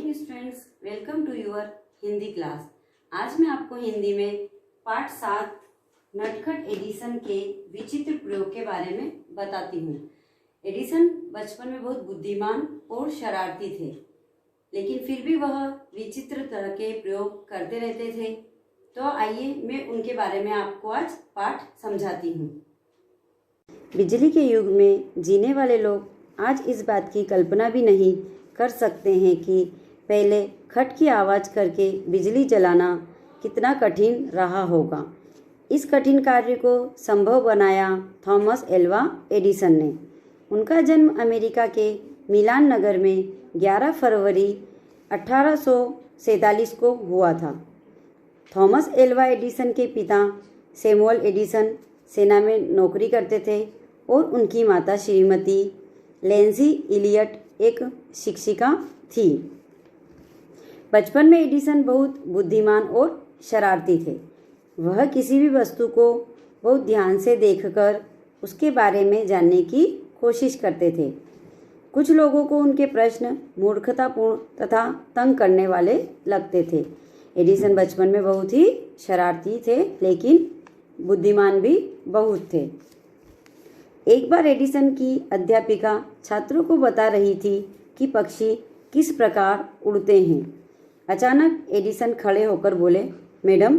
Morning students, welcome to your Hindi class. आज मैं आपको हिंदी में पाठ 7 नटखट एडिसन के विचित्र प्रयोग के बारे में बताती हूँ। एडिसन बचपन में बहुत बुद्धिमान और शरारती थे, लेकिन फिर भी वह विचित्र तरह के प्रयोग करते रहते थे। तो आइए मैं उनके बारे में आपको आज पाठ समझाती हूँ। बिजली के युग में जीने वाले लोग आज इस बात की कल्पना भी नहीं कर सकते हैं कि पहले खट की आवाज़ करके बिजली जलाना कितना कठिन रहा होगा। इस कठिन कार्य को संभव बनाया थॉमस एल्वा एडिसन ने। उनका जन्म अमेरिका के मिलान नगर में 11 फरवरी 1847 को हुआ था। थॉमस एल्वा एडिसन के पिता सैमुअल एडिसन सेना में नौकरी करते थे और उनकी माता श्रीमती लेंजी इलियट एक शिक्षिका थी। बचपन में एडिसन बहुत बुद्धिमान और शरारती थे। वह किसी भी वस्तु को बहुत ध्यान से देखकर उसके बारे में जानने की कोशिश करते थे। कुछ लोगों को उनके प्रश्न मूर्खतापूर्ण तथा तंग करने वाले लगते थे। एडिसन बचपन में बहुत ही शरारती थे, लेकिन बुद्धिमान भी बहुत थे। एक बार एडिसन की अध्यापिका छात्रों को बता रही थी कि पक्षी किस प्रकार उड़ते हैं। अचानक एडिसन खड़े होकर बोले, मैडम,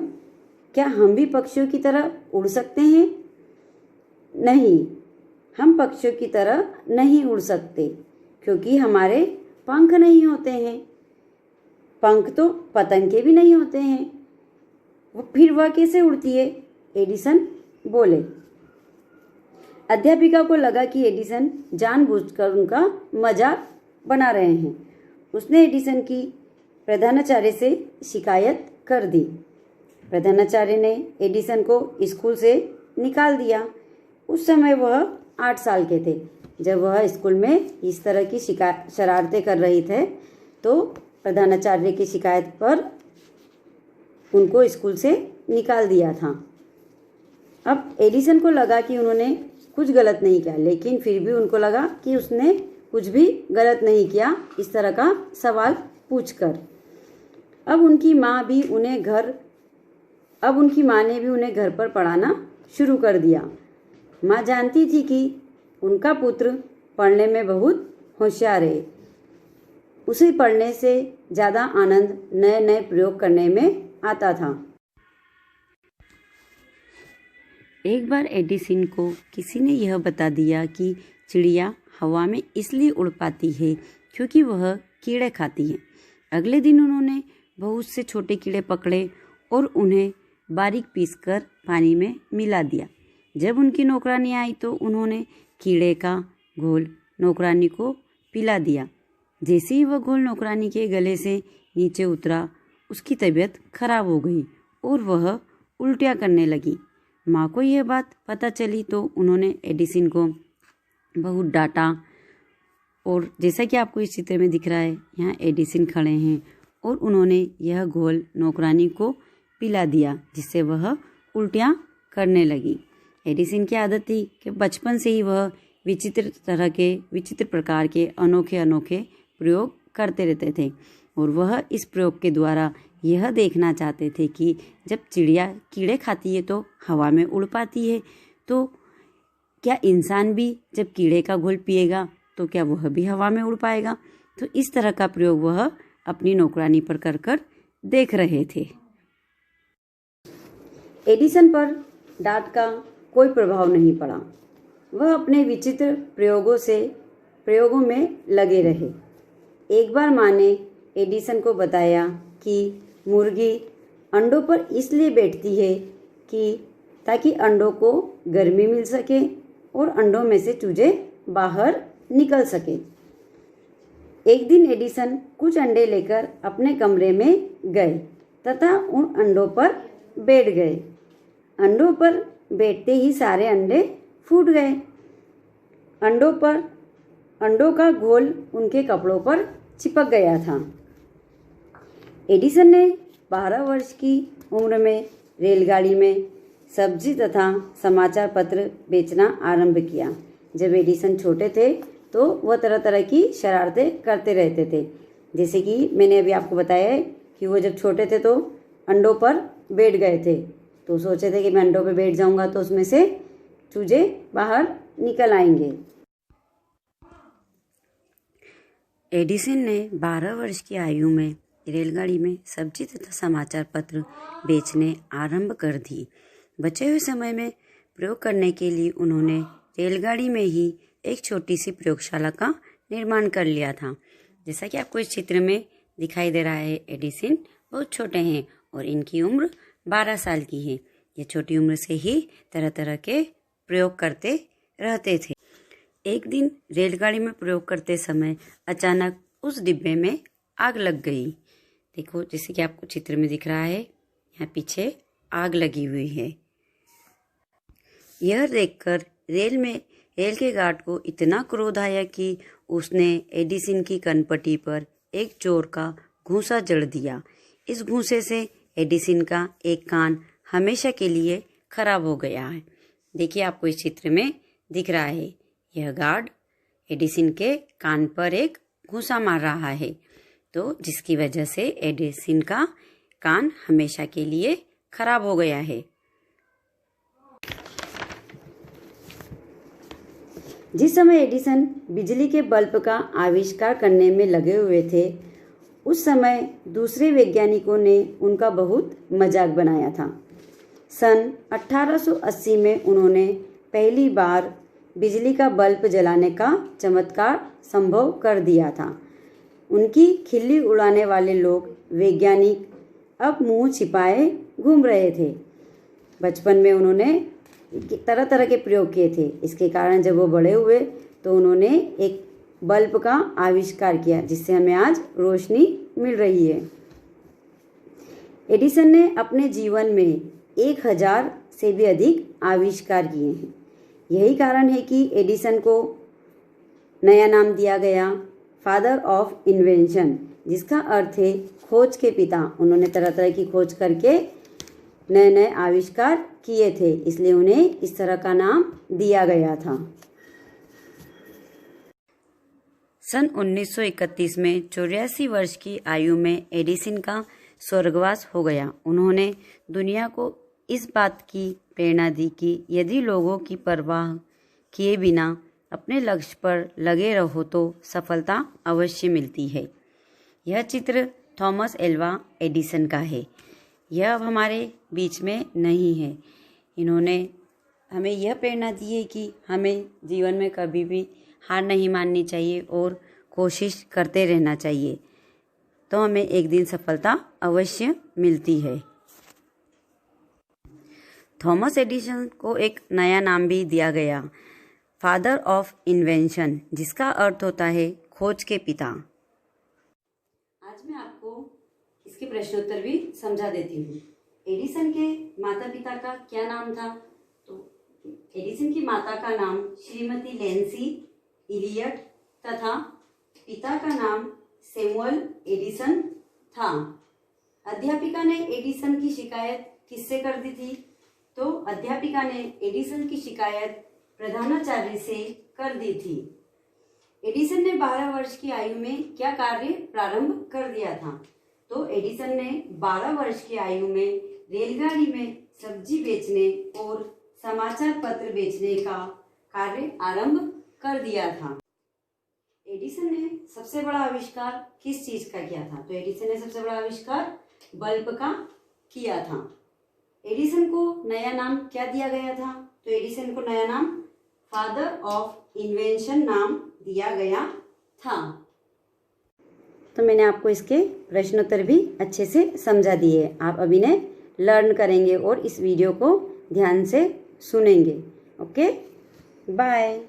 क्या हम भी पक्षियों की तरह उड़ सकते हैं? नहीं, हम पक्षियों की तरह नहीं उड़ सकते, क्योंकि हमारे पंख नहीं होते हैं। पंख तो पतंग के भी नहीं होते हैं। फिर वह कैसे उड़ती है? एडिसन बोले। अध्यापिका को लगा कि एडिसन जानबूझकर उनका मजाक बना रहे हैं। उसने एडिसन की प्रधानाचार्य से शिकायत कर दी। प्रधानाचार्य ने एडिसन को स्कूल से निकाल दिया। उस समय वह 8 साल के थे। जब वह स्कूल में इस तरह की शरारतें कर रही थे, तो प्रधानाचार्य की शिकायत पर उनको स्कूल से निकाल दिया था। अब एडिसन को लगा कि उन्होंने कुछ गलत नहीं किया, लेकिन फिर भी उनको लगा कि उसने कुछ भी गलत नहीं किया इस तरह का सवाल पूछकर। अब उनकी माँ ने भी उन्हें घर पर पढ़ाना शुरू कर दिया। माँ जानती थी कि उनका पुत्र पढ़ने में बहुत होशियार है। उसे पढ़ने से ज़्यादा आनंद नए नए प्रयोग करने में आता था। एक बार एडिसन को किसी ने यह बता दिया कि चिड़िया हवा में इसलिए उड़ पाती है क्योंकि वह कीड़े खाती है। अगले दिन उन्होंने बहुत से छोटे कीड़े पकड़े और उन्हें बारीक पीसकर पानी में मिला दिया। जब उनकी नौकरानी आई तो उन्होंने कीड़े का घोल नौकरानी को पिला दिया। जैसे ही वह घोल नौकरानी के गले से नीचे उतरा, उसकी तबीयत खराब हो गई और वह उल्टियाँ करने लगी। माँ को यह बात पता चली तो उन्होंने एडिसन को बहुत डांटा। और जैसा कि आपको इस चित्र में दिख रहा है, यहाँ एडिसन खड़े हैं और उन्होंने यह घोल नौकरानी को पिला दिया, जिससे वह उल्टियाँ करने लगी। एडिसन की आदत थी कि बचपन से ही वह विचित्र प्रकार के अनोखे प्रयोग करते रहते थे और वह इस प्रयोग के द्वारा यह देखना चाहते थे कि जब चिड़िया कीड़े खाती है तो हवा में उड़ पाती है, तो क्या इंसान भी जब कीड़े का घोल पिएगा तो क्या वह भी हवा में उड़ पाएगा? तो इस तरह का प्रयोग वह अपनी नौकरानी पर कर देख रहे थे। एडिसन पर डांट का कोई प्रभाव नहीं पड़ा। वह अपने विचित्र प्रयोगों में लगे रहे। एक बार माँ ने एडिसन को बताया कि मुर्गी अंडों पर इसलिए बैठती है कि ताकि अंडों को गर्मी मिल सके और अंडों में से चूजे बाहर निकल सके। एक दिन एडिसन कुछ अंडे लेकर अपने कमरे में गए तथा उन अंडों पर बैठ गए। अंडों पर बैठते ही सारे अंडे फूट गए। अंडों का घोल उनके कपड़ों पर चिपक गया था। एडिसन ने 12 वर्ष की उम्र में रेलगाड़ी में सब्जी तथा समाचार पत्र बेचना आरंभ किया। जब एडिसन छोटे थे तो वह तरह तरह की शरारतें करते रहते थे। जैसे कि मैंने अभी आपको बताया है कि वो जब छोटे थे तो अंडों पर बैठ गए थे, तो सोचे थे कि मैं अंडों पर बैठ जाऊंगा तो उसमें से चूजे बाहर निकल आएंगे। एडिसन ने 12 वर्ष की आयु में रेलगाड़ी में सब्जी तथा समाचार पत्र बेचने आरंभ कर दी। बचे हुए समय में प्रयोग करने के लिए उन्होंने रेलगाड़ी में ही एक छोटी सी प्रयोगशाला का निर्माण कर लिया था। जैसा कि आपको इस चित्र में दिखाई दे रहा है, एडिसन बहुत छोटे हैं और इनकी उम्र 12 साल की है। ये छोटी उम्र से ही तरह तरह के प्रयोग करते रहते थे। एक दिन रेलगाड़ी में प्रयोग करते समय अचानक उस डिब्बे में आग लग गई। देखो, जैसे कि आपको चित्र में दिख रहा है, यहाँ पीछे आग लगी हुई है। यह देखकर रेल के गार्ड को इतना क्रोध आया कि उसने एडिसन की कनपट्टी पर एक चोर का घूंसा जड़ दिया। इस घूंसे से एडिसन का एक कान हमेशा के लिए खराब हो गया है। देखिए, आपको इस चित्र में दिख रहा है, यह गार्ड एडिसन के कान पर एक घूंसा मार रहा है, तो जिसकी वजह से एडिसन का कान हमेशा के लिए खराब हो गया है। जिस समय एडिसन बिजली के बल्ब का आविष्कार करने में लगे हुए थे, उस समय दूसरे वैज्ञानिकों ने उनका बहुत मजाक बनाया था। सन 1880 में उन्होंने पहली बार बिजली का बल्ब जलाने का चमत्कार संभव कर दिया था। उनकी खिल्ली उड़ाने वाले लोग वैज्ञानिक अब मुंह छिपाए घूम रहे थे। बचपन में उन्होंने तरह तरह के प्रयोग किए थे। इसके कारण जब वो बड़े हुए तो उन्होंने एक बल्ब का आविष्कार किया, जिससे हमें आज रोशनी मिल रही है। एडिसन ने अपने जीवन में 1000 से भी अधिक आविष्कार किए हैं। यही कारण है कि एडिसन को नया नाम दिया गया फादर ऑफ इन्वेंशन, जिसका अर्थ है खोज के पिता। उन्होंने तरह तरह की खोज करके नए नए आविष्कार किए थे, इसलिए उन्हें इस तरह का नाम दिया गया था। सन 1931 में 84 वर्ष की आयु में एडिसन का स्वर्गवास हो गया। उन्होंने दुनिया को इस बात की प्रेरणा दी कि यदि लोगों की परवाह किए बिना अपने लक्ष्य पर लगे रहो तो सफलता अवश्य मिलती है। यह चित्र थॉमस एल्वा एडिसन का है। यह अब हमारे बीच में नहीं है। इन्होंने हमें यह प्रेरणा दी है कि हमें जीवन में कभी भी हार नहीं माननी चाहिए और कोशिश करते रहना चाहिए, तो हमें एक दिन सफलता अवश्य मिलती है। थॉमस एडिसन को एक नया नाम भी दिया गया, फादर ऑफ इन्वेंशन, जिसका अर्थ होता है खोज के पिता। आज मैं आपको इसके प्रश्नोत्तर भी समझा देती हूँ। एडिसन के माता पिता का क्या नाम था? तो एडिसन की माता का नाम श्रीमती लेंसी इलियट तथा पिता का नाम सैमुअल एडिसन था। अध्यापिका ने एडिसन की शिकायत किससे कर दी थी? तो अध्यापिका ने एडिसन की शिकायत प्रधानाचार्य से कर दी थी। एडिसन ने 12 वर्ष की आयु में क्या कार्य प्रारंभ कर दिया था? तो एडिसन ने 12 वर्ष की आयु में रेलगाड़ी में सब्जी बेचने और समाचार पत्र बेचने का कार्य आरंभ कर दिया था। एडिसन ने सबसे बड़ा आविष्कार किस चीज का किया था? तो एडिसन ने सबसे बड़ा आविष्कार बल्ब का किया था। एडिसन को नया नाम क्या दिया गया था? तो एडिसन को नया नाम फादर ऑफ इन्वेंशन नाम दिया गया था। तो मैंने आपको इसके प्रश्नोत्तर भी अच्छे से समझा दिए। आप अभी ने लर्न करेंगे और इस वीडियो को ध्यान से सुनेंगे। Okay, bye.